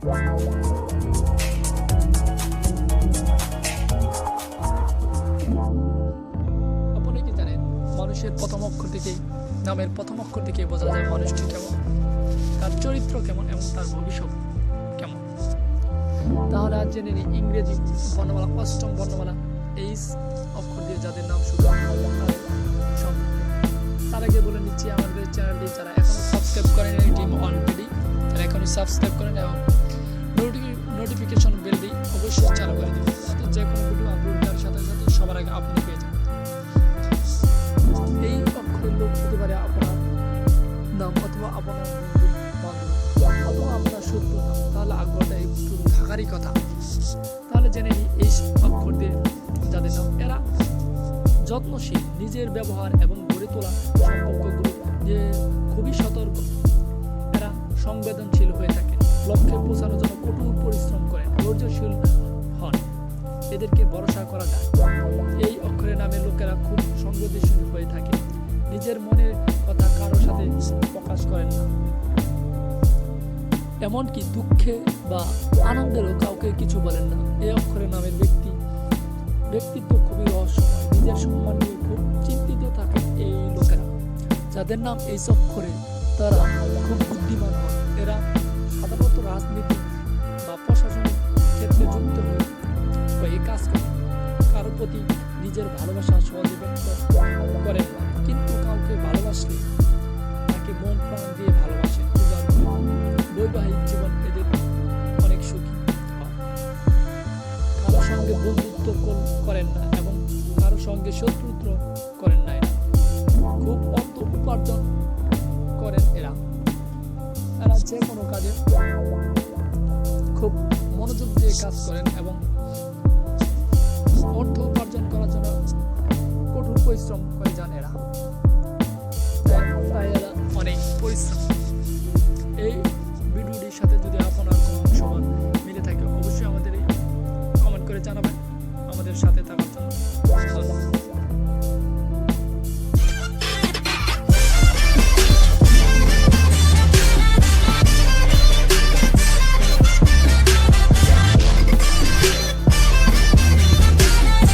আপনি কি জানেন মানুষের প্রথম অক্ষর থেকে, নামের প্রথম অক্ষর থেকে বোঝা যায় মানুষটি কেমন, তার চরিত্র কেমন এবং তার ভবিষ্যৎ কেমন? তাহলে আজ জেনে নিই ইংরেজি বর্ণমালা, অষ্টম বর্ণমালা এইচ অক্ষর দিয়ে যাদের নাম শুরু, তার আগে বলে নিচ্ছি আমাদের চ্যানেলটি যারা এখনো সাবস্ক্রাইব করেন টিম অলরেডি, তারা এখনই সাবস্ক্রাইব করেন এবং নোটিফিকেশন বেলটি অবশ্যই চালু করে দেবেন, যাতে যে কোনো ভিডিও আপলোড করার সাথে সাথে সবার আগে আপনি পেয়ে যাবেন। এই অক্ষরের লোক হতে পারে আপনার নাম অথবা আপনার বান্ধব অথবা আপনার শত্রু নাম, তাহলে আগ্রহটা একটু থাকারই কথা। তাহলে জেনে নিই এই অক্ষর দিয়ে যাদের নাম, এরা যত্নশীল, নিজের ব্যবহার এবং গড়ে তোলা সম্পর্কগুলো যে খুবই সতর্ক, এরা সংবেদনশীল হয়ে থাকে, লক্ষ্যে পৌঁছানোর জন্য কঠোর পরিশ্রম করেন, ধৈর্যশীল হন, এদেরকে ভরসা করা যায়। এই অক্ষরের নামের লোকেরা খুব সংবেদনশীল হয়ে থাকে, নিজের মনের কথা কারোর সাথে প্রকাশ করেন না, এমনকি দুঃখে বা আনন্দেরও কাউকে কিছু বলেন না। এই অক্ষরের নামের ব্যক্তিত্ব খুবই রহস্যময়, নিজের সম্মান নিয়ে খুব চিন্তিত থাকে এই লোকেরা। যাদের নাম এই অক্ষরে, তারা খুব বুদ্ধিমান হন, এরা সাধারণত রাজনীতি বা প্রশাসনিক ক্ষেত্রে যুক্ত হয়ে কাজ করে, কারোর প্রতি নিজের ভালোবাসা সহজে ব্যক্ত করেন না, কিন্তু কাউকে ভালোবাসলে তাকে মন প্রাণ দিয়ে ভালোবাসে। বৈবাহিক জীবন এদের অনেক সুখী হয়, কারোর সঙ্গে বন্ধুত্ব করেন না এবং কারোর সঙ্গে শত্রুত্ব করেন না, এরা খুব অর্থ উপার্জন করেন, এরা যে কোনো কাজে খুব মনোযোগ দিয়ে কাজ করেন এবং অর্থ উপার্জন করার জন্য কঠোর পরিশ্রম করে যান এরা, তাই এরা অনেক পরিশ্রম। এই ভিডিওটির সাথে যদি আপনার কোনো সমান মিলে থাকে অবশ্যই আমাদের কমেন্ট করে জানাবেন। আমাদের সাথে থাকার জন্য ধন্যবাদ।